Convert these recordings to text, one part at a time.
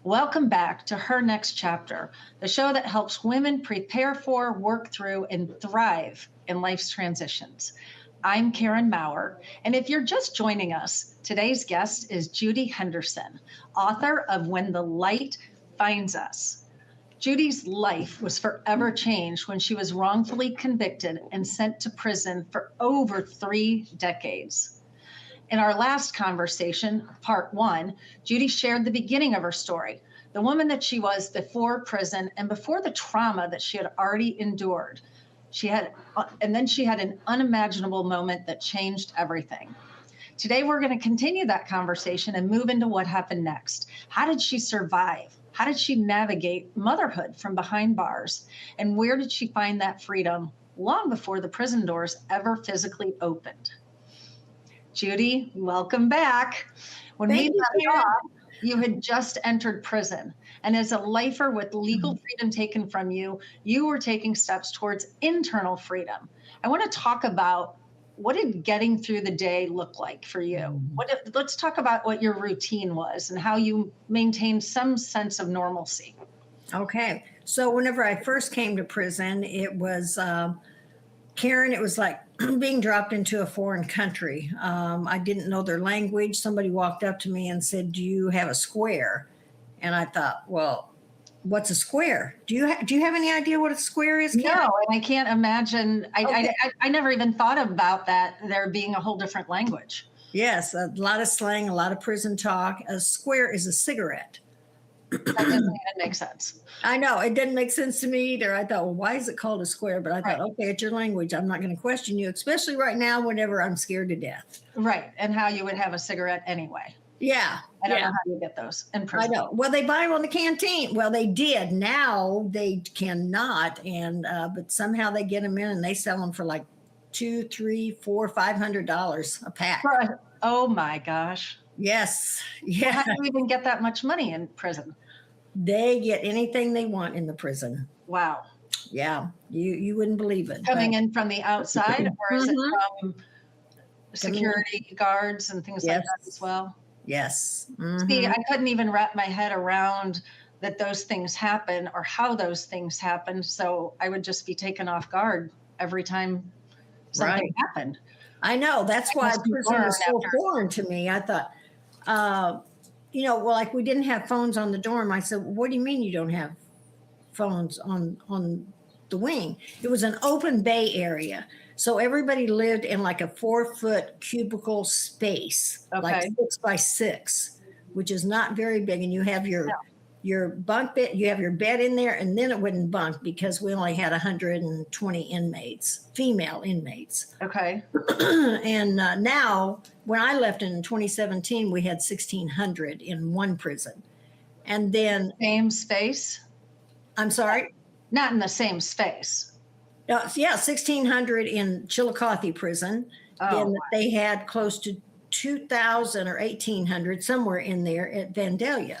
Welcome back to Her Next Chapter, the show that helps women prepare for, work through, and thrive in life's transitions. I'm Karen Maurer, and if you're just joining us, today's guest is Judy Henderson, author of When the Light Finds Us. Judy's life was forever changed when she was wrongfully convicted and sent to prison for over 3 decades. In our last conversation, part 1, Judy shared the beginning of her story, the woman that she was before prison and before the trauma that she had already endured. And then she had an unimaginable moment that changed everything. Today, we're going to continue that conversation and move into what happened next. How did she survive? How did she navigate motherhood from behind bars? And where did she find that freedom long before the prison doors ever physically opened? Judy, welcome back. When we left off, you had just entered prison. And as a lifer with legal freedom taken from you, you were taking steps towards internal freedom. I want to talk about what did getting through the day look like for you? Let's talk about what your routine was and how you maintained some sense of normalcy. Okay. So whenever I first came to prison, it was, Karen, it was like being dropped into a foreign country. I didn't know their language. Somebody walked up to me and said, "Do you have a square?" And I thought, well, what's a square? Do you have any idea what a square is, Karen? No, and I can't imagine. I never even thought about that, there being a whole different language. Yes, a lot of slang, a lot of prison talk. A square is a cigarette. That doesn't even make sense. I know. It didn't make sense to me either. I thought, well, why is it called a square? But I thought, okay, it's your language. I'm not going to question you, especially right now whenever I'm scared to death. Right. And how you would have a cigarette anyway. Yeah. I don't know how you get those in prison. I know. Well, they buy them on the canteen. Well, they did. Now they cannot. And but somehow they get them in and they sell them for like $200, $300, $400, $500 a pack. Oh my gosh. Yes. Yeah. Well, how do you even get that much money in prison? They get anything they want in the prison. Wow. Yeah. You wouldn't believe it. Coming in from the outside, or is it from security guards and things like that as well? Yes. See, I couldn't even wrap my head around that those things happen or how those things happen. So I would just be taken off guard every time something happened. I know. That's why prison was so foreign to me. I thought, well, like we didn't have phones on the dorm. I said, what do you mean you don't have phones on the wing? It was an open bay area. So everybody lived in like a 4-foot cubicle space, like 6 by 6, which is not very big. And you have your bunk bed, you have your bed in there, and then it wouldn't bunk because we only had 120 inmates, female inmates. Okay. And now, when I left in 2017, we had 1,600 in one prison. And then... Same space? I'm sorry? Not in the same space. No, yeah, 1,600 in Chillicothe prison. Then they had close to 2,000 or 1,800 somewhere in there at Vandalia.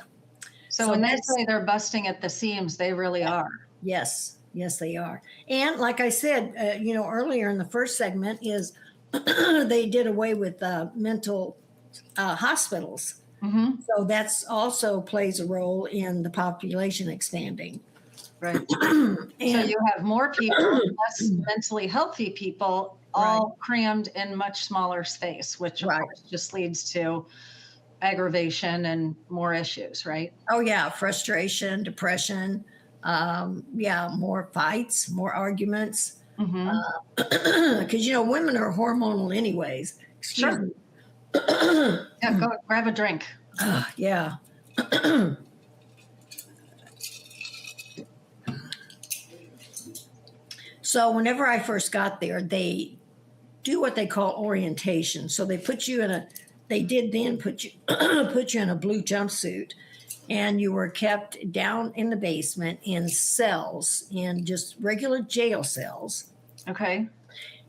So when they say they're busting at the seams, they really are. Yes, they are. And like I said, earlier in the first segment is they did away with mental hospitals. Mm-hmm. So that's also plays a role in the population expanding. Right. So you have more people, less mentally healthy people, all crammed in much smaller space, which of course just leads to aggravation and more issues, right? Oh, yeah. Frustration, depression. More fights, more arguments. Because, women are hormonal anyways. Excuse me. Yeah, go grab a drink. Yeah. So whenever I first got there, they do what they call orientation. So they put you in put you in a blue jumpsuit, and you were kept down in the basement in cells, in just regular jail cells. Okay.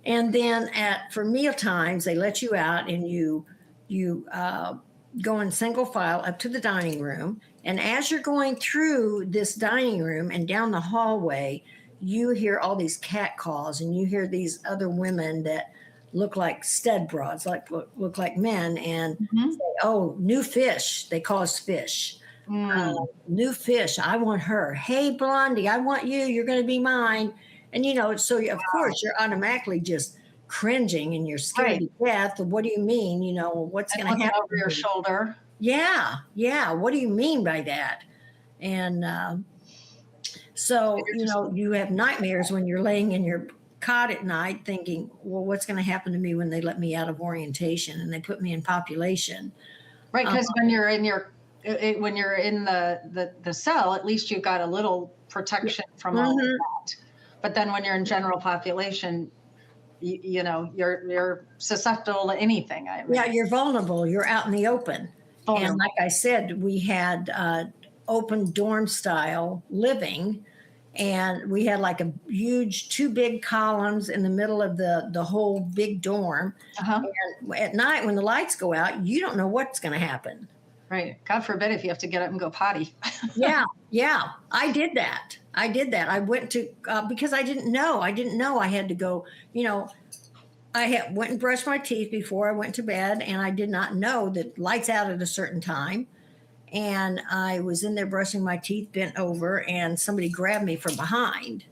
And then for meal times, they let you out and you go in single file up to the dining room. And as you're going through this dining room and down the hallway, you hear all these cat calls, and you hear these other women that look like stud broads, look like men, and say, "Oh, new fish." They call us fish. New fish, I want her. Hey, Blondie, I want you. You're going to be mine. And, so of course you're automatically just cringing and you're scared Right. to death. What do you mean? What's And going to looking happen? over your shoulder. Yeah. Yeah. What do you mean by that? And so, you have nightmares when you're laying in your cot at night thinking, well, what's going to happen to me when they let me out of orientation and they put me in population? Right. Because when you're in the cell, at least you've got a little protection from all of that. But then when you're in general population, you're susceptible to anything. Yeah, you're vulnerable. You're out in the open. Vulnerable. And like I said, we had open dorm style living, and we had like a huge 2 big columns in the middle of the whole big dorm. And at night when the lights go out, you don't know what's going to happen. Right. God forbid if you have to get up and go potty. Yeah. I did that. I went to because I didn't know I had to go. Went and brushed my teeth before I went to bed, and I did not know that lights out at a certain time. And I was in there brushing my teeth, bent over, and somebody grabbed me from behind.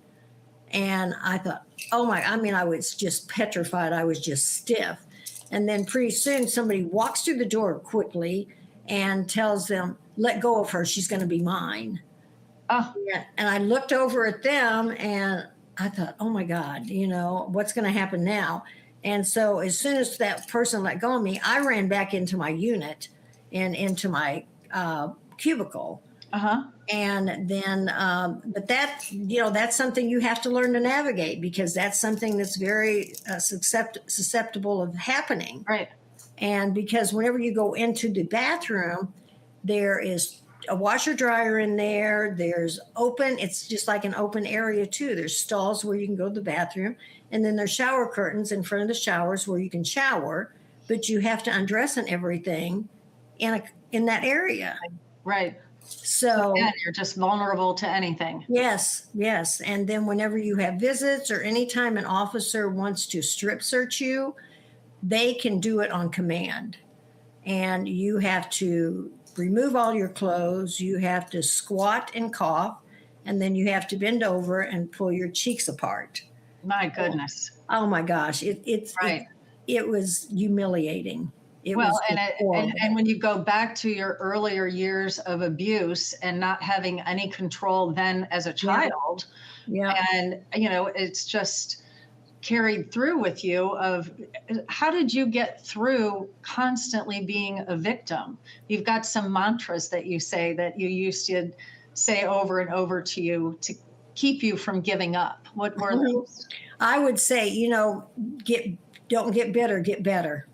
And I thought, I was just petrified. I was just stiff. And then pretty soon somebody walks through the door quickly and tells them, let go of her. She's going to be mine. Oh. Yeah. And I looked over at them and I thought, oh my God, what's going to happen now? And so as soon as that person let go of me, I ran back into my unit and into my cubicle. And then, but that's something you have to learn to navigate, because that's something that's very susceptible of happening. Right. And because whenever you go into the bathroom, there is a washer dryer in there. There's open. It's just like an open area too. There's stalls where you can go to the bathroom. And then there's shower curtains in front of the showers where you can shower, but you have to undress and everything in that area. Right. So again, you're just vulnerable to anything. Yes. And then whenever you have visits or anytime an officer wants to strip search you, they can do it on command. And you have to remove all your clothes. You have to squat and cough. And then you have to bend over and pull your cheeks apart. My goodness. Oh my gosh. It was humiliating. And when you go back to your earlier years of abuse and not having any control then as a child, and it's just carried through with you of how did you get through constantly being a victim? You've got some mantras that you say that you used to say over and over to you to keep you from giving up. What were those? I would say, don't get bitter, get better.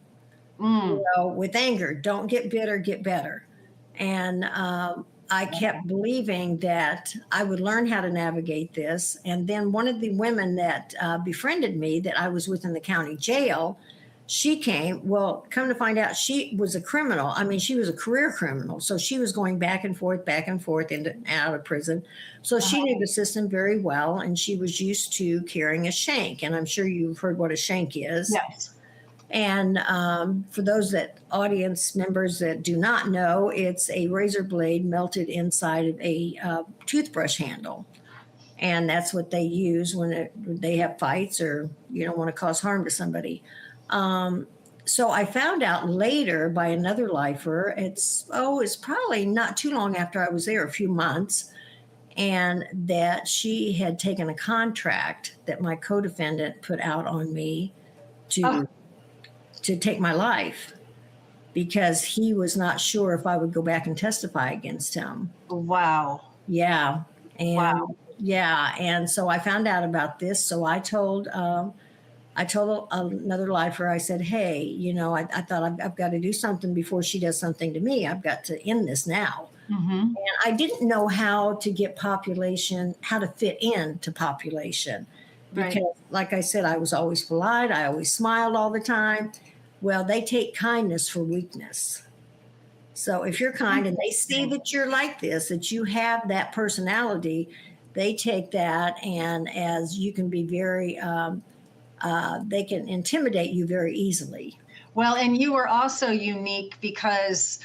With anger, don't get bitter, get better. And I kept believing that I would learn how to navigate this. And then one of the women that befriended me that I was with in the county jail, she came. Well, come to find out, she was a criminal. I mean, she was a career criminal. So she was going back and forth into and out of prison. So she knew the system very well, and she was used to carrying a shank. And I'm sure you've heard what a shank is. Yes. And for those audience members that do not know, it's a razor blade melted inside of a toothbrush handle. And that's what they use when they have fights or you don't want to cause harm to somebody. So I found out later by another lifer, it's probably not too long after I was there, a few months, and that she had taken a contract that my co-defendant put out on me to take my life because he was not sure if I would go back and testify against him. Wow. Yeah. And so I found out about this. So I told another lifer, I said, hey, I thought I've got to do something before she does something to me. I've got to end this now. And I didn't know how to fit into population. Because like I said, I was always polite. I always smiled all the time. Well, they take kindness for weakness. So if you're kind and they see that you're like this, that you have that personality, they take that and as you can be very, they can intimidate you very easily. Well, and you were also unique because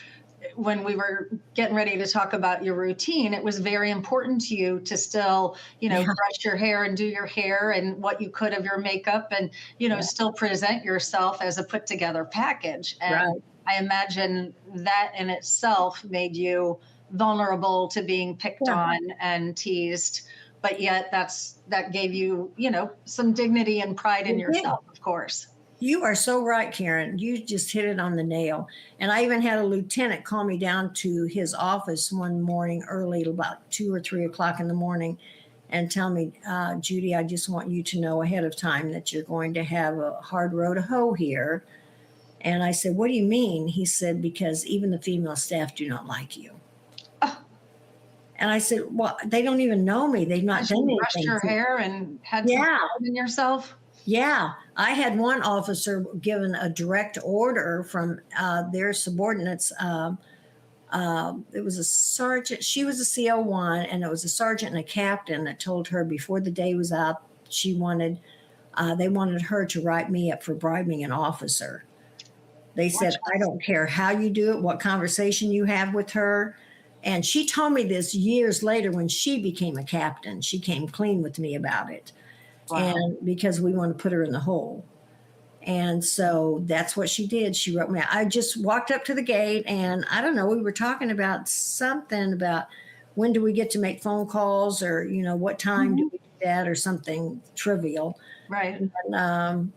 when we were getting ready to talk about your routine, it was very important to you to still, brush your hair and do your hair and what you could of your makeup and, still present yourself as a put together package. And Right. I imagine that in itself made you vulnerable to being picked on and teased. But yet that gave you, some dignity and pride in yourself, of course. You are so right, Karen. You just hit it on the nail. And I even had a lieutenant call me down to his office one morning early, about 2 or 3 o'clock in the morning, and tell me, Judy, I just want you to know ahead of time that you're going to have a hard row to hoe here. And I said, what do you mean? He said, because even the female staff do not like you. Oh. And I said, well, they don't even know me. They've not done anything. Brushed your hair and had some pride in yourself? Yeah, I had one officer given a direct order from their subordinates. It was a sergeant. She was a CO1, and it was a sergeant and a captain that told her before the day was up, they wanted her to write me up for bribing an officer. They said, I don't care how you do it, what conversation you have with her. And she told me this years later when she became a captain. She came clean with me about it. Wow. And because we want to put her in the hole. And so that's what she did. She wrote me. I just walked up to the gate and I don't know, we were talking about something about when do we get to make phone calls or, what time do we do that or something trivial. Right. And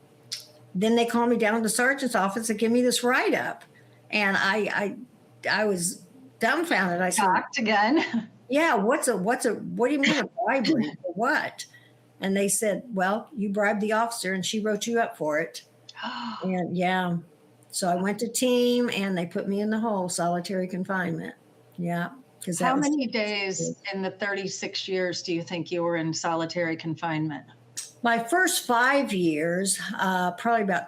then they called me down to the sergeant's office and give me this write-up. And I was dumbfounded. I said, shocked again. Yeah, what do you mean a bribery for what? And they said, well, you bribed the officer and she wrote you up for it. And yeah, so I went to team and they put me in the hole, solitary confinement. Yeah. How many days in the 36 years do you think you were in solitary confinement? My first 5 years, probably about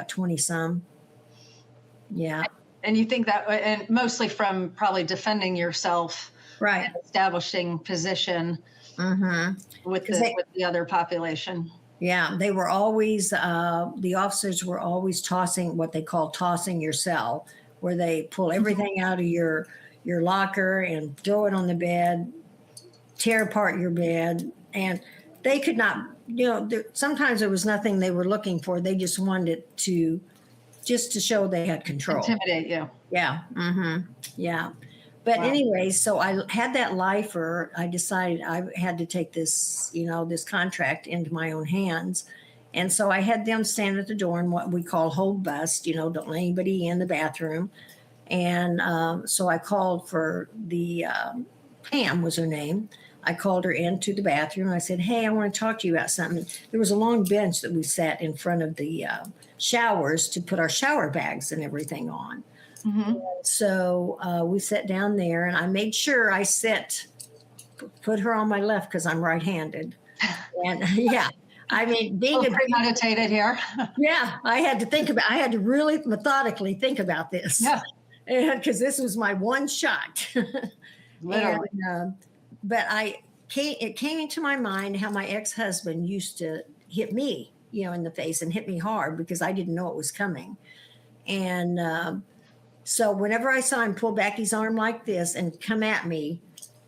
20 some. Yeah. And you think that, and mostly from probably defending yourself, right? And establishing position with the other population. Yeah, they were always the officers were always tossing what they call tossing your cell, where they pull everything out of your locker and throw it on the bed, tear apart your bed, and they could not. Sometimes there was nothing they were looking for. They just wanted to show they had control. Intimidate you. Yeah. Yeah. But anyway, so I had that lifer. I decided I had to take this, this contract into my own hands. And so I had them stand at the door in what we call hold bust, don't let anybody in the bathroom. And so I called for the, Pam was her name. I called her into the bathroom. I said, hey, I want to talk to you about something. There was a long bench that we sat in front of the showers to put our shower bags and everything on. And so we sat down there and I made sure I put her on my left because I'm right-handed. And yeah, I mean, being premeditated here. Yeah, I had to really methodically think about this. Yeah. Because this was my one shot. Literally. And, but it came into my mind how my ex-husband used to hit me, in the face and hit me hard because I didn't know it was coming. And so whenever I saw him pull back his arm like this and come at me,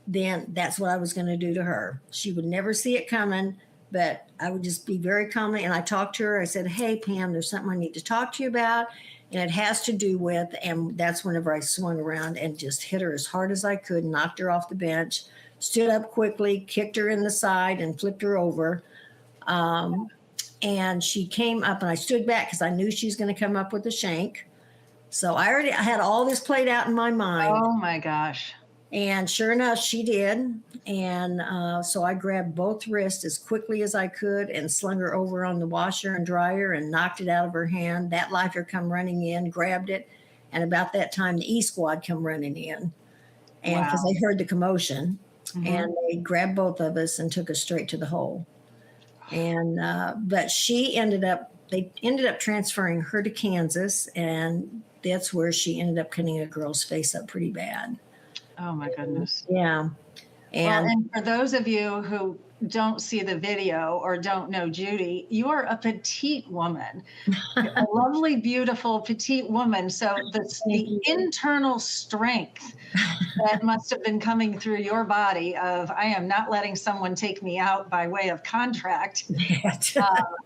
then that's what I was going to do to her. She would never see it coming, but I would just be very calmly. And I talked to her. I said, hey, Pam, there's something I need to talk to you about. And it has to do with, and that's whenever I swung around and just hit her as hard as I could, knocked her off the bench, stood up quickly, kicked her in the side and flipped her over. And she came up and I stood back because I knew she was going to come up with a shank. So I had all this played out in my mind. Oh my gosh. And sure enough, she did. And so I grabbed both wrists as quickly as I could and slung her over on the washer and dryer and knocked it out of her hand. That lifer come running in, grabbed it. And about that time, the E-Squad come running in. And because they heard the commotion. And they grabbed both of us and took us straight to the hole. And but they ended up transferring her to Kansas. And that's where she ended up cutting a girl's face up pretty bad. Oh my goodness. Yeah. And for those of you who don't see the video or don't know Judy, you are a petite woman, a lovely, beautiful petite woman. So the internal strength that must have been coming through your body of, I am not letting someone take me out by way of contract.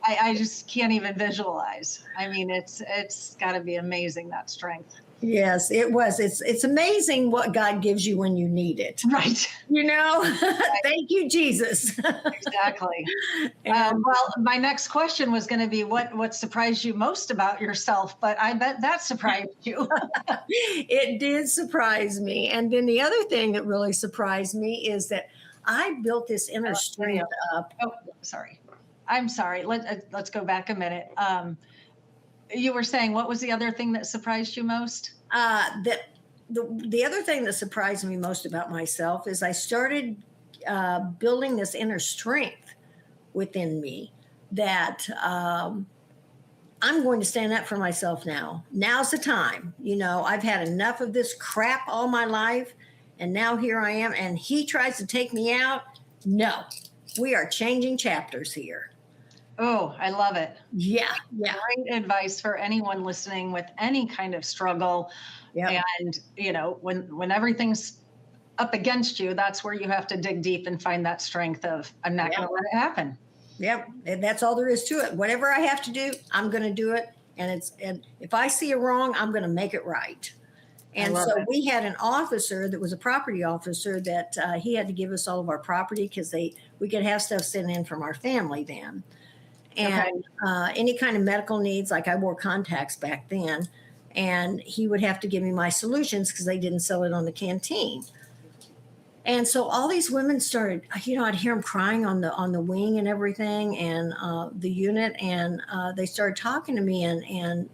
I just can't even visualize. I mean, it's got to be amazing, that strength. Yes, it was. It's amazing what God gives you when you need it. Right. Right. Thank you, Jesus. Exactly. Well, my next question was going to be what surprised you most about yourself, but I bet that surprised you. It did surprise me. And then the other thing that really surprised me is that I built this inner strength up. Oh, sorry. I'm sorry. Let's go back a minute. You were saying, what was the other thing that surprised you most? That the other thing that surprised me most about myself is I started building this inner strength within me that I'm going to stand up for myself now. Now's the time. I've had enough of this crap all my life, and now here I am, and he tries to take me out. No, we are changing chapters here. Oh, I love it. Yeah. Great advice for anyone listening with any kind of struggle. Yep. And, when everything's up against you, that's where you have to dig deep and find that strength of, I'm not going to let it happen. Yep. And that's all there is to it. Whatever I have to do, I'm going to do it. And if I see a wrong, I'm going to make it right. And so we had an officer that was a property officer that he had to give us all of our property because we could have stuff sent in from our family then. And any kind of medical needs, like I wore contacts back then, and he would have to give me my solutions because they didn't sell it on the canteen. And so all these women started, I'd hear them crying on the wing and everything, and the unit, and they started talking to me and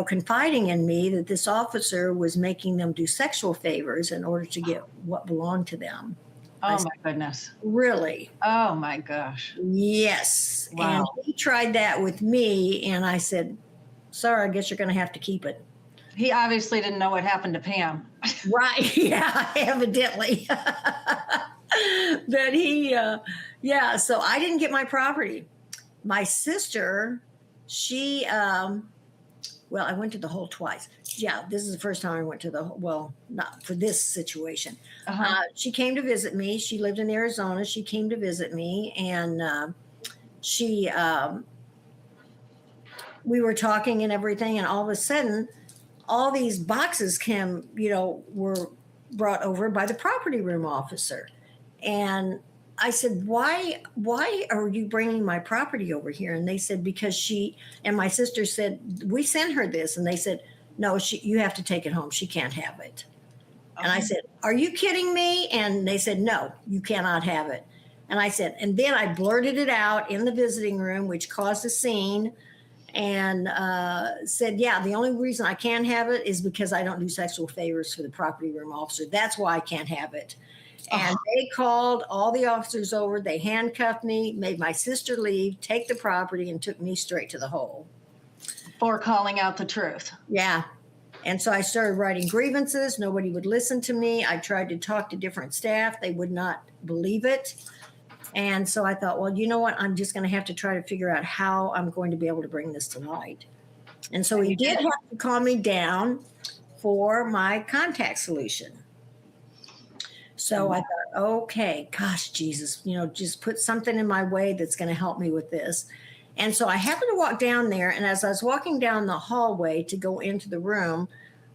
confiding in me that this officer was making them do sexual favors in order to get what belonged to them. Oh, my goodness. Really? Oh, my gosh. Yes. Wow. And he tried that with me, and I said, sorry, I guess you're going to have to keep it. He obviously didn't know what happened to Pam. Right. Yeah, evidently. But so I didn't get my property. My sister, she, I went to the hole twice. Yeah, this is the first time I went to the hole. Well, not for this situation. She came to visit me. She lived in Arizona. She came to visit me, and we were talking and everything, and all of a sudden, all these boxes were brought over by the property room officer. And I said, why are you bringing my property over here? And they said, because she and my sister said, we sent her this. And they said, no, you have to take it home. She can't have it. And I said, are you kidding me? And they said, no, you cannot have it. And I said, and then I blurted it out in the visiting room, which caused a scene, and said, yeah, the only reason I can't have it is because I don't do sexual favors for the property room officer. That's why I can't have it. And they called all the officers over. They handcuffed me, made my sister leave, take the property, and took me straight to the hole. For calling out the truth. Yeah. And so I started writing grievances. Nobody would listen to me. I tried to talk to different staff. They would not believe it. And so I thought, well, you know what? I'm just going to have to try to figure out how I'm going to be able to bring this to light. And so he did have to calm me down for my contact solution. So I thought, okay, gosh, Jesus, just put something in my way that's going to help me with this. And so I happened to walk down there, and as I was walking down the hallway to go into the room,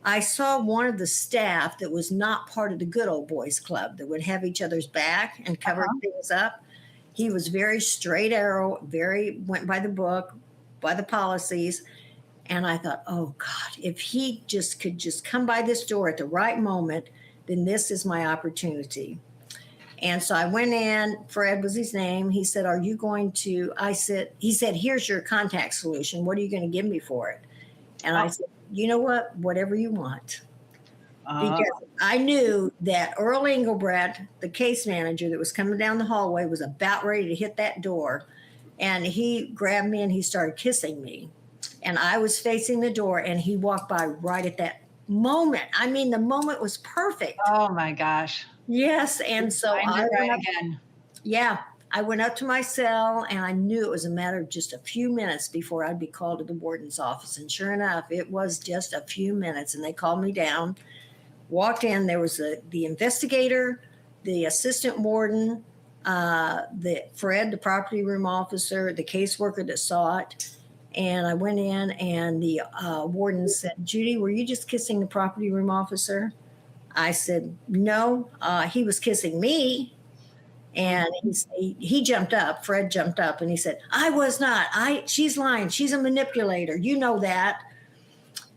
I saw one of the staff that was not part of the good old boys club that would have each other's back and cover things up. He was very straight arrow, went by the book, by the policies. And I thought, oh God, if he could just come by this door at the right moment, then this is my opportunity. And so I went in. Fred was his name. He said, are you going to, he said, here's your contact solution. What are you going to give me for it? And I said, you know what? Whatever you want. Because I knew that Earl Engelbrecht, the case manager that was coming down the hallway, was about ready to hit that door. And he grabbed me and he started kissing me. And I was facing the door, and he walked by right at that moment. I mean, the moment was perfect. Oh my gosh. Yes. And so Yeah, I went up to my cell and I knew it was a matter of just a few minutes before I'd be called to the warden's office. And sure enough, it was just a few minutes. And they called me down, walked in. There was the investigator, the assistant warden, the Fred, the property room officer, the caseworker that saw it. And I went in and the warden said, Judy, were you just kissing the property room officer? I said, no, he was kissing me. And he jumped up, Fred jumped up and he said, I was not. She's lying. She's a manipulator. You know that.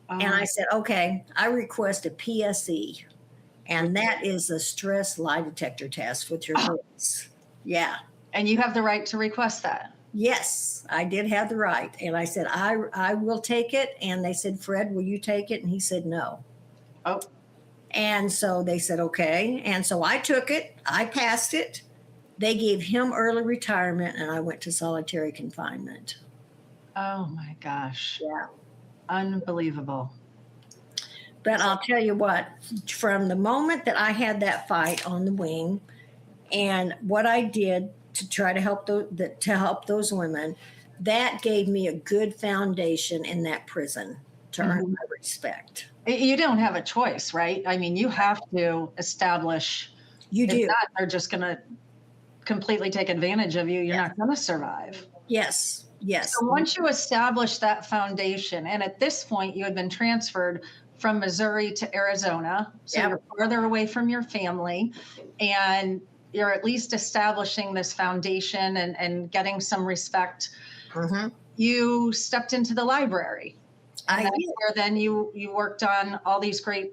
And I said, okay, I request a PSE. And that is a stress lie detector test with your voice. Yeah. And you have the right to request that. Yes, I did have the right. And I said, I will take it. And they said, Fred, will you take it? And he said, no. Oh. And so they said, okay. And so I took it. I passed it. They gave him early retirement and I went to solitary confinement. Oh my gosh. Yeah. Unbelievable. But I'll tell you what, from the moment that I had that fight on the wing and what I did to try to help those women, that gave me a good foundation in that prison to earn my respect. You don't have a choice, right? I mean, you have to establish. You do. If not, they're just going to completely take advantage of you. You're not going to survive. Yes. Yes. So once you establish that foundation, and at this point you had been transferred from Missouri to Arizona, so you're farther away from your family, and you're at least establishing this foundation and getting some respect. Mm-hmm. You stepped into the library. And that's where then you worked on all these great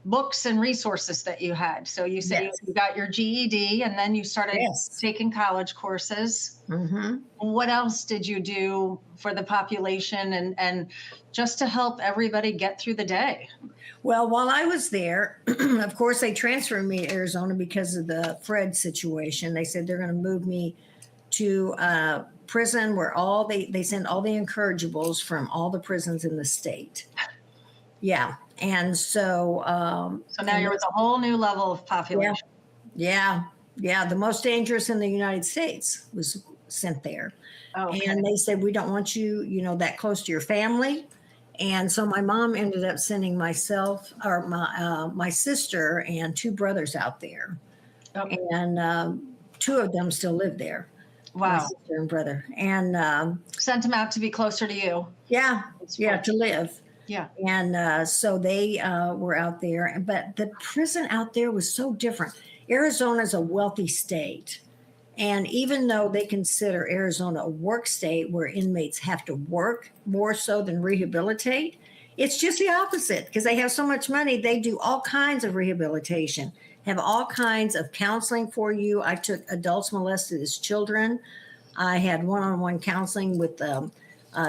books and resources that you had. So you said you got your GED and then you started taking college courses. Mm-hmm. What else did you do for the population and just to help everybody get through the day? Well, while I was there, of course, they transferred me to Arizona because of the Fred situation. They said they're going to move me to prison where they send all the incorrigibles from all the prisons in the state. Yeah. And so, so now you're with a whole new level of population. Yeah. The most dangerous in the United States was sent there. Okay. And they said, we don't want you, that close to your family. And so my mom ended up sending my sister and two brothers out there. Okay. And two of them still live there. Wow. My sister and brother. And sent them out to be closer to you. Yeah. To live. Yeah. And so they were out there. But the prison out there was so different. Arizona is a wealthy state. And even though they consider Arizona a work state where inmates have to work more so than rehabilitate, it's just the opposite because they have so much money. They do all kinds of rehabilitation, have all kinds of counseling for you. I took adults molested as children. I had one-on-one counseling with a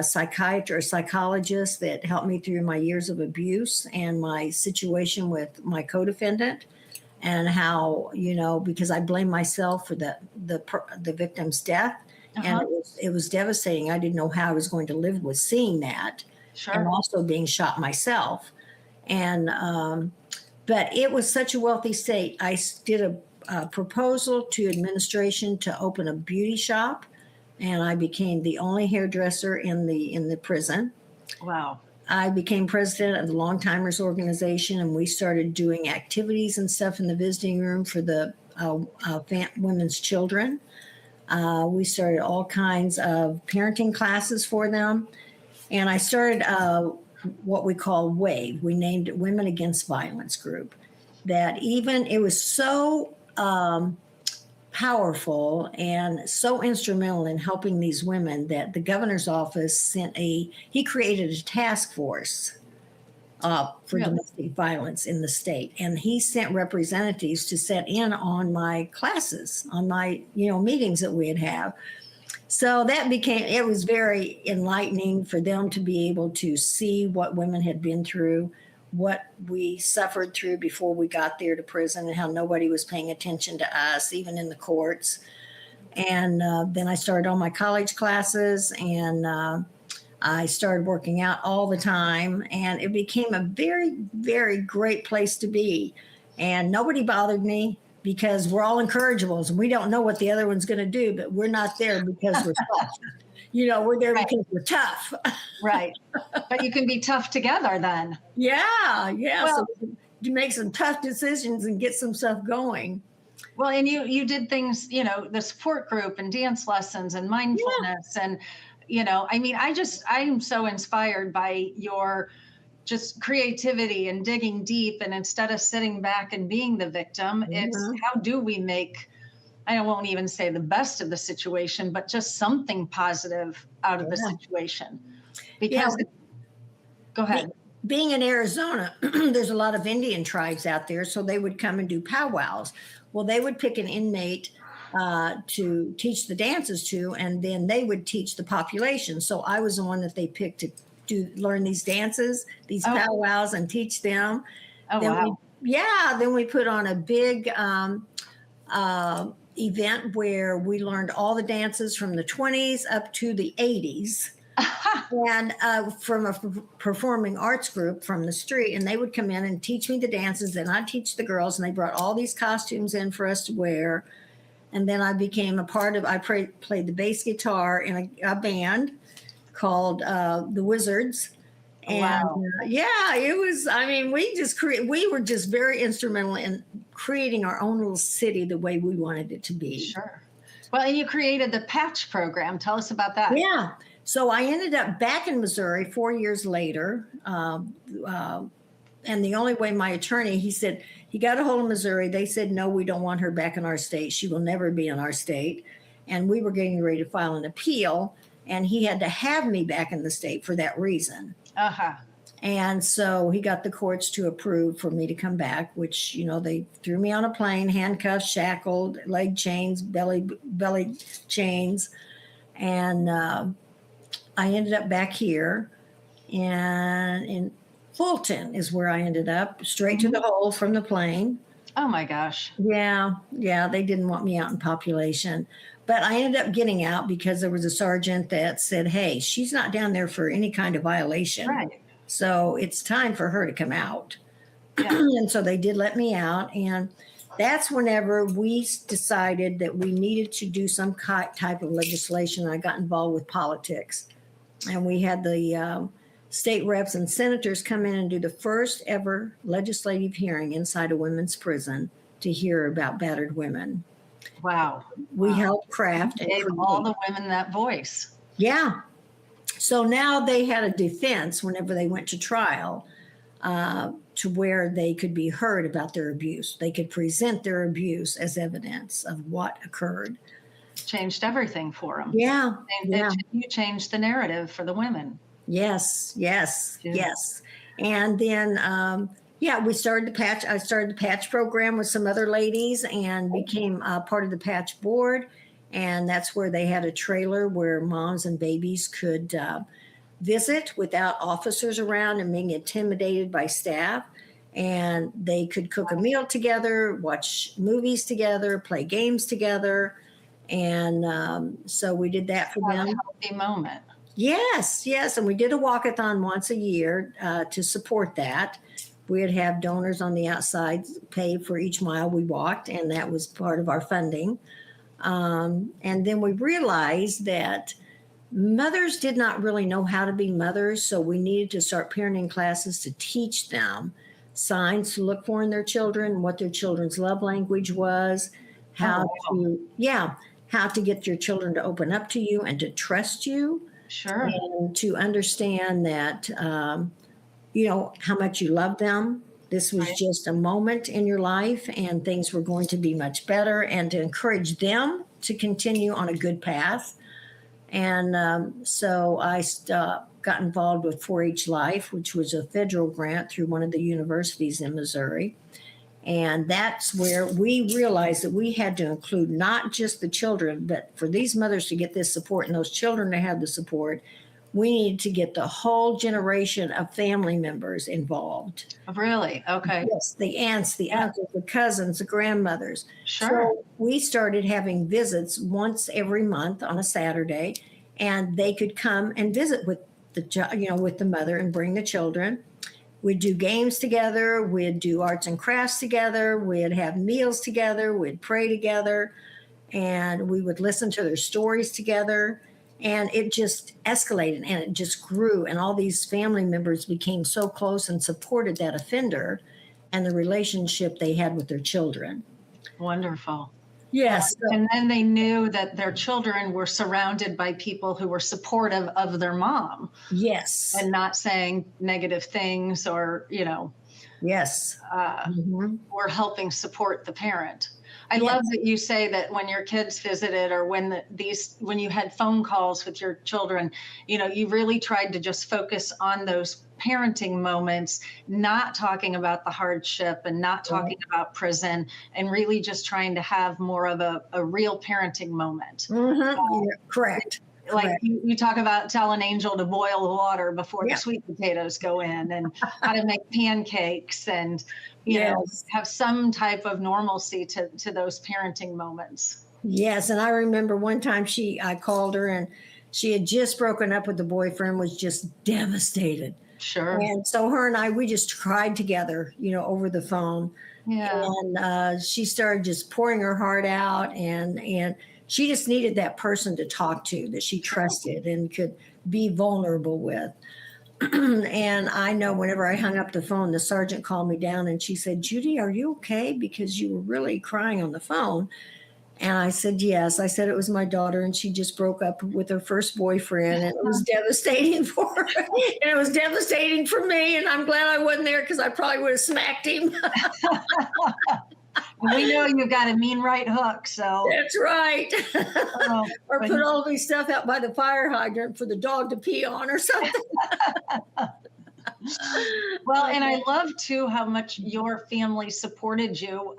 psychiatrist, psychologist that helped me through my years of abuse and my situation with my co-defendant. And how, because I blame myself for the victim's death. And it was devastating. I didn't know how I was going to live with seeing that. Sure. And also being shot myself. And, but it was such a wealthy state. I did a proposal to administration to open a beauty shop. And I became the only hairdresser in the prison. Wow. I became president of the Long Timers Organization, and we started doing activities and stuff in the visiting room for the women's children. We started all kinds of parenting classes for them. And I started what we call WAVE. We named it Women Against Violence Group. That it was so powerful and so instrumental in helping these women that the governor's office he created a task force for domestic violence in the state. And he sent representatives to sit in on my classes, on my, meetings that we'd have. So it was very enlightening for them to be able to see what women had been through, what we suffered through before we got there to prison and how nobody was paying attention to us, even in the courts. And then I started all my college classes and I started working out all the time. And it became a very, very great place to be. And nobody bothered me. because we're all incorrigibles and we don't know what the other one's going to do, but we're not there because we're soft. We're there Right. because we're tough. Right. But you can be tough together then. Yeah. Well, So you make some tough decisions and get some stuff going. well, and you did things, the support group and dance lessons and mindfulness and, I'm so inspired by your just creativity and digging deep. And instead of sitting back and being the victim, it's how do we make, I won't even say the best of the situation, but just something positive out of the situation. Because, go ahead. Being in Arizona, there's a lot of Indian tribes out there, so they would come and do powwows. Well, they would pick an inmate to teach the dances to, and then they would teach the population. So I was the one that they picked to learn these dances, these powwows, and teach them. Oh, then wow. Then we put on a big event where we learned all the dances from the 20s up to the 80s. And from a performing arts group from the street, and they would come in and teach me the dances, and I'd teach the girls, and they brought all these costumes in for us to wear. And then I became I played the bass guitar in a band called the Wizards. And wow. It was, we were just very instrumental in creating our own little city the way we wanted it to be. Sure. Well, and you created the Patch program. Tell us about that. Yeah. So I ended up back in Missouri 4 years later. And the only way my attorney, he said, he got a hold of Missouri. They said, no, we don't want her back in our state. She will never be in our state. And we were getting ready to file an appeal. And he had to have me back in the state for that reason. And so he got the courts to approve for me to come back, which, they threw me on a plane, handcuffed, shackled, leg chains, belly chains. And I ended up back here, and in Fulton is where I ended up, straight to the hole from the plane. Oh my gosh. Yeah, they didn't want me out in population. But I ended up getting out because there was a sergeant that said, hey, she's not down there for any kind of violation. Right. So it's time for her to come out. Yeah. And so they did let me out. And that's whenever we decided that we needed to do some type of legislation. I got involved with politics. And we had the state reps and senators come in and do the first ever legislative hearing inside a women's prison to hear about battered women. Wow. We helped craft and gave all the women that voice. Yeah. So now they had a defense whenever they went to trial to where they could be heard about their abuse. They could present their abuse as evidence of what occurred. Changed everything for them. Yeah. You changed the narrative for the women. Yes. And then, we started the Patch. I started the Patch program with some other ladies and became part of the Patch board. And that's where they had a trailer where moms and babies could visit without officers around and being intimidated by staff. And they could cook a meal together, watch movies together, play games together. And so we did that for them. A healthy moment. Yes. And we did a walkathon once a year to support that. We'd have donors on the outside pay for each mile we walked, and that was part of our funding. And then we realized that mothers did not really know how to be mothers, so we needed to start parenting classes to teach them signs to look for in their children, what their children's love language was, how to get your children to open up to you and to trust you. Sure. And to understand that, how much you love them. This was just a moment in your life and things were going to be much better, and to encourage them to continue on a good path. And so I got involved with 4-H Life, which was a federal grant through one of the universities in Missouri. And that's where we realized that we had to include not just the children, but for these mothers to get this support and those children to have the support, we needed to get the whole generation of family members involved. Really? Okay. Yes, the aunts, the uncles, the cousins, the grandmothers. Sure. So we started having visits once every month on a Saturday, and they could come and visit with the mother and bring the children. we'd do games together, we'd do arts and crafts together, we'd have meals together, we'd pray together, and we would listen to their stories together. And it just escalated and it just grew. And all these family members became so close and supported that offender and the relationship they had with their children. Wonderful. Yes. And then they knew that their children were surrounded by people who were supportive of their mom. Yes. And not saying negative things or, Yes. were helping support the parent. I love that you say that when your kids visited or when you had phone calls with your children, you really tried to just focus on those parenting moments, not talking about the hardship and not talking about prison, and really just trying to have more of a real parenting moment. Correct. Like you talk about tell an angel to boil the water before the sweet potatoes go in, and how to make pancakes, and have some type of normalcy to those parenting moments. Yes, and I remember one time I called her and she had just broken up with the boyfriend, was just devastated. Sure. And so her and we just cried together, over the phone. Yeah. And she started just pouring her heart out, and she just needed that person to talk to that she trusted and could be vulnerable with. And I know whenever I hung up the phone, the sergeant called me down and she said, "Judy, are you okay? Because you were really crying on the phone." And I said, "Yes." I said, "It was my daughter, and she just broke up with her first boyfriend, and it was devastating for her. And it was devastating for me. And I'm glad I wasn't there because I probably would have smacked him." We know you've got a mean right hook, so. That's right. Or put all these stuff out by the fire hydrant for the dog to pee on or something. Well, and I love too how much your family supported you.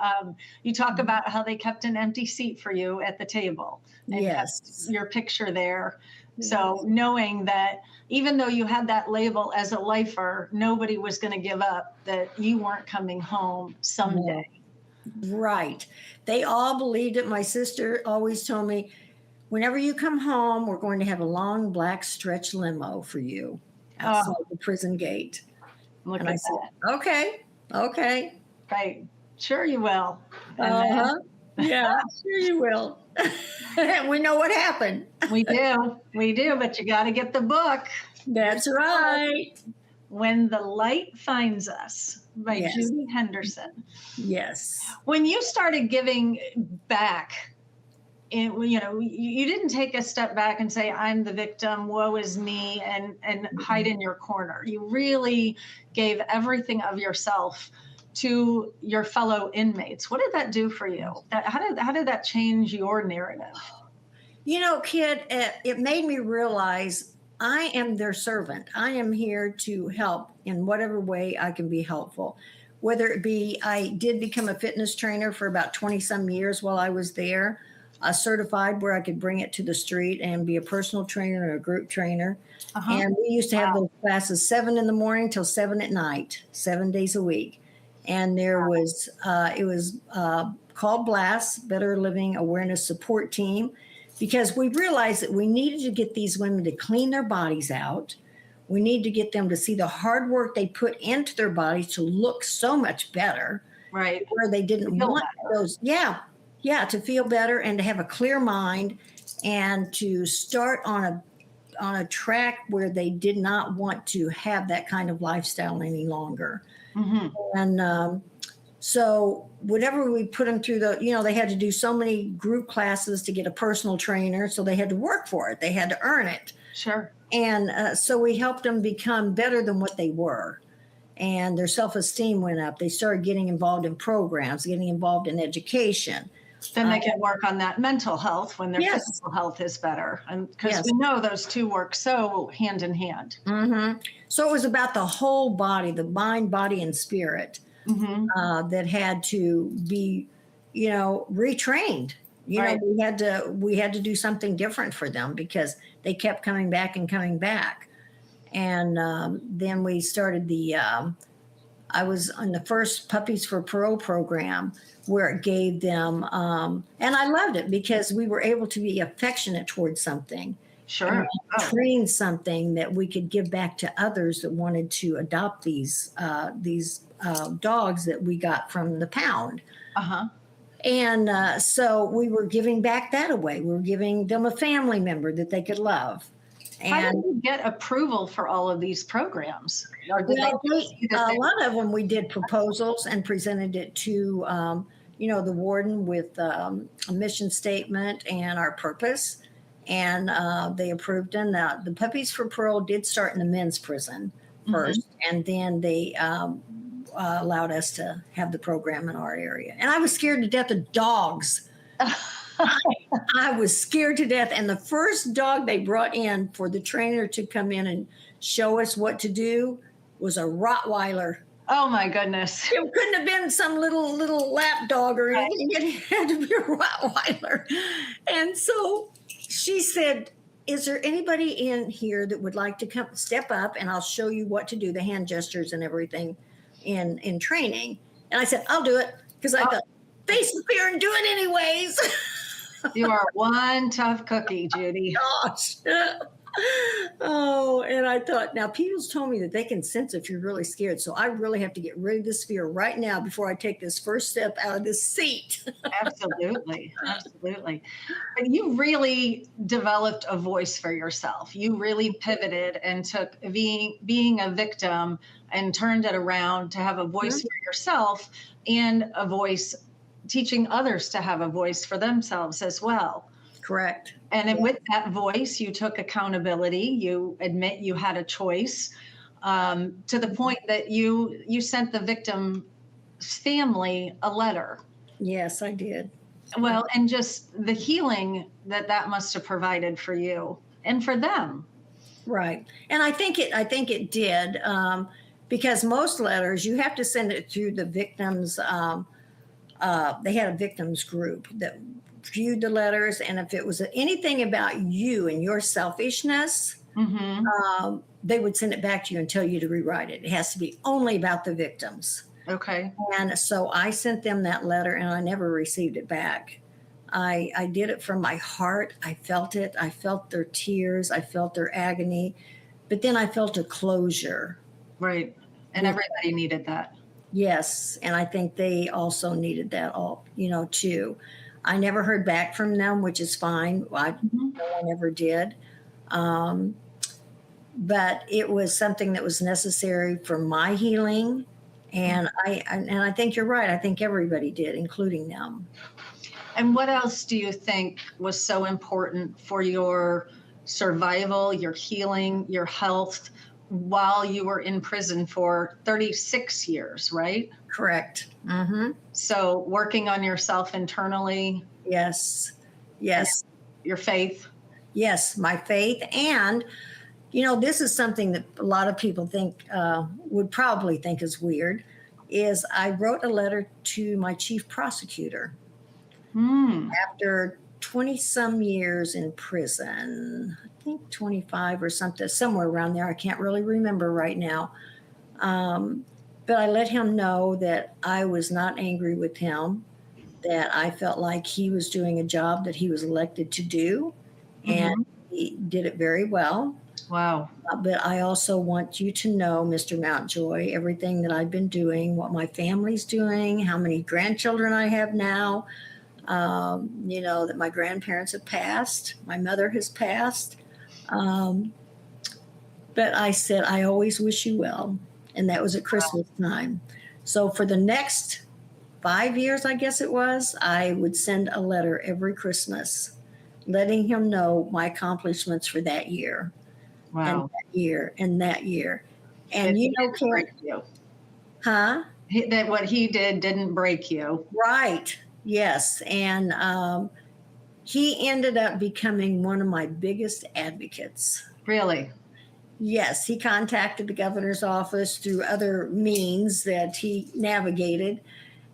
You talk about how they kept an empty seat for you at the table and kept your picture there. So knowing that even though you had that label as a lifer, nobody was going to give up, that you weren't coming home someday. Right. They all believed it. My sister always told me, "Whenever you come home, we're going to have a long black stretch limo for you outside the prison gate." Look and at I said, that. Okay. Right. Sure you will. Yeah, sure you will. We know what happened. We do, but you got to get the book. That's right. When the Light Finds Us by Judy Henderson. Yes. When you started giving back, you didn't take a step back and say, "I'm the victim, woe is me," and hide in your corner. You really gave everything of yourself to your fellow inmates. What did that do for you? How did that change your narrative? Kid, it made me realize I am their servant. I am here to help in whatever way I can be helpful. Whether it be, I did become a fitness trainer for about 20 some years while I was there, certified where I could bring it to the street and be a personal trainer or a group trainer. And we used to have those classes 7 in the morning till 7 at night, 7 days a week. And there was, it was called BLAST, Better Living Awareness Support Team, because we realized that we needed to get these women to clean their bodies out. We need to get them to see the hard work they put into their bodies to look so much better. Right. Where they didn't want those. To feel better and to have a clear mind and to start on a track where they did not want to have that kind of lifestyle any longer. And so whatever we put them through they had to do so many group classes to get a personal trainer. So they had to work for it. They had to earn it. Sure. And so we helped them become better than what they were. And their self-esteem went up. They started getting involved in programs, getting involved in education. Then they can work on that mental health when their physical health is better. And because we know those two work so hand in hand. So it was about the whole body, the mind, body, and spirit that had to be, retrained. We had to do something different for them because they kept coming back and coming back. And then we started I was on the first Puppies for Parole program where it gave them, and I loved it because we were able to be affectionate towards something. Sure. Oh. train something that we could give back to others that wanted to adopt these dogs that we got from the pound. Uh-huh. And so we were giving back that away. We were giving them a family member that they could love. How And did you get approval for all of these programs? Or did well, see that a they- lot of them we did proposals and presented it to, the warden with a mission statement and our purpose. And they approved them. Now, the Puppies for Parole did start in the men's prison first, and then they allowed us to have the program in our area. And I was scared to death of dogs. I was scared to death. And the first dog they brought in for the trainer to come in and show us what to do was a Rottweiler. Oh my goodness. It couldn't have been some little lap dog or anything. It had to be a Rottweiler. And so she said, is there anybody in here that would like to come step up and I'll show you what to do, the hand gestures and everything in training? And I said, I'll do it, because I thought, face the fear and do it anyways. You are one tough cookie, Judy. Gosh. Oh, and I thought, now people's told me that they can sense if you're really scared. So I really have to get rid of this fear right now before I take this first step out of this seat. Absolutely. Absolutely. But you really developed a voice for yourself. You really pivoted and took being a victim and turned it around to have a voice for yourself, and a voice teaching others to have a voice for themselves as well. Correct. And with that voice, you took accountability. You admit you had a choice, to the point that you sent the victim's family a letter. Yes, I did. Well, and just the healing that must have provided for you and for them. Right. And I think it did, because most letters, you have to send it through the victims. They had a victims group that viewed the letters, and if it was anything about you and your selfishness, they would send it back to you and tell you to rewrite it. It has to be only about the victims. Okay. And so I sent them that letter, and I never received it back. I did it from my heart. I felt it. I felt their tears. I felt their agony. But then I felt a closure. Right. And everybody needed that. Yes. And I think they also needed that too. I never heard back from them, which is fine. No one ever did. But it was something that was necessary for my healing. And I think you're right. I think everybody did, including them. And what else do you think was so important for your survival, your healing, your health while you were in prison for 36 years, right? Correct. So working on yourself internally. Yes. Your faith. Yes, my faith. And, this is something that a lot of people would probably think is weird, is I wrote a letter to my chief prosecutor after 20 some years in prison. I think 25 or something, somewhere around there. I can't really remember right now. But I let him know that I was not angry with him, that I felt like he was doing a job that he was elected to do, and he did it very well. Wow. But I also want you to know, Mr. Mountjoy, everything that I've been doing, what my family's doing, how many grandchildren I have now, that my grandparents have passed, my mother has passed. But I said, I always wish you well. And that was at Christmas time. So for the next 5 years, I guess it was, I would send a letter every Christmas letting him know my accomplishments for that year. Wow. And that year and that year. And break you. Huh? That what he did didn't break you. Right. Yes. And he ended up becoming one of my biggest advocates. Really? Yes, he contacted the governor's office through other means that he navigated,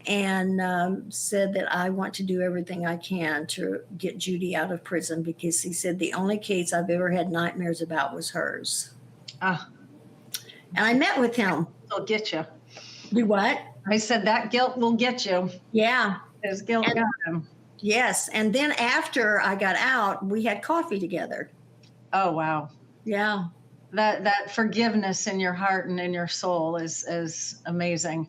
and said that I want to do everything I can to get Judy out of prison, because he said the only case I've ever had nightmares about was hers. And I met with him. It'll get you. Do what? I said that guilt will get you. Yeah. His guilt got him. Yes. And then after I got out, we had coffee together. Oh, wow. Yeah. That forgiveness in your heart and in your soul is amazing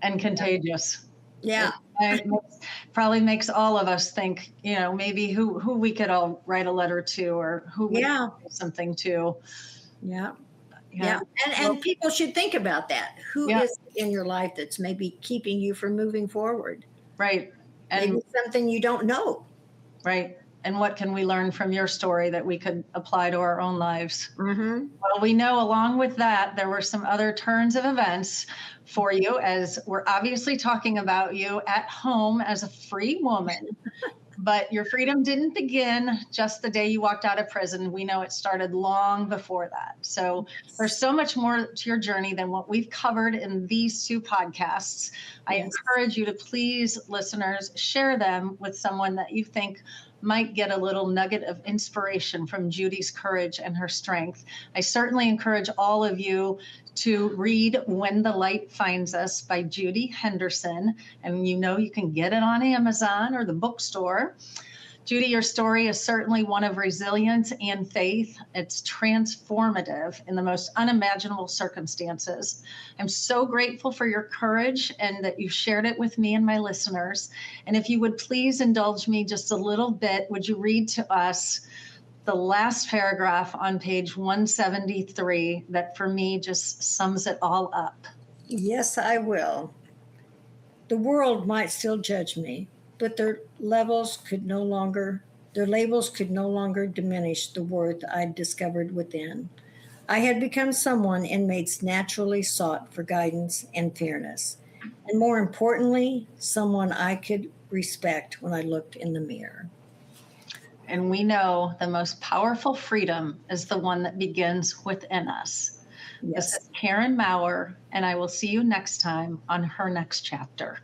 and contagious. Yeah. It probably makes all of us think, maybe who we could all write a letter to, or who we Yeah. could say something to. Yeah. Yeah. Yeah. And people should think about that. Who Yeah. is in your life that's maybe keeping you from moving forward? Right. And Maybe something you don't know. right. And what can we learn from your story that we could apply to our own lives? Mm-hmm. Well, we know along with that, there were some other turns of events for you, as we're obviously talking about you at home as a free woman. But your freedom didn't begin just the day you walked out of prison. We know it started long before that. So there's so much more to your journey than what we've covered in these 2 podcasts. I encourage you to please, listeners, share them with someone that you think might get a little nugget of inspiration from Judy's courage and her strength. I certainly encourage all of you to read When the Light Finds Us by Judy Henderson. And you can get it on Amazon or the bookstore. Judy, your story is certainly one of resilience and faith. It's transformative in the most unimaginable circumstances. I'm so grateful for your courage and that you shared it with me and my listeners. And if you would please indulge me just a little bit, would you read to us the last paragraph on page 173 that for me just sums it all up? Yes, I will. The world might still judge me, but their labels could no longer diminish the worth I'd discovered within. I had become someone inmates naturally sought for guidance and fairness, and more importantly, someone I could respect when I looked in the mirror. And we know the most powerful freedom is the one that begins within us. Yes. This is Karen Maurer, and I will see you next time on Her Next Chapter.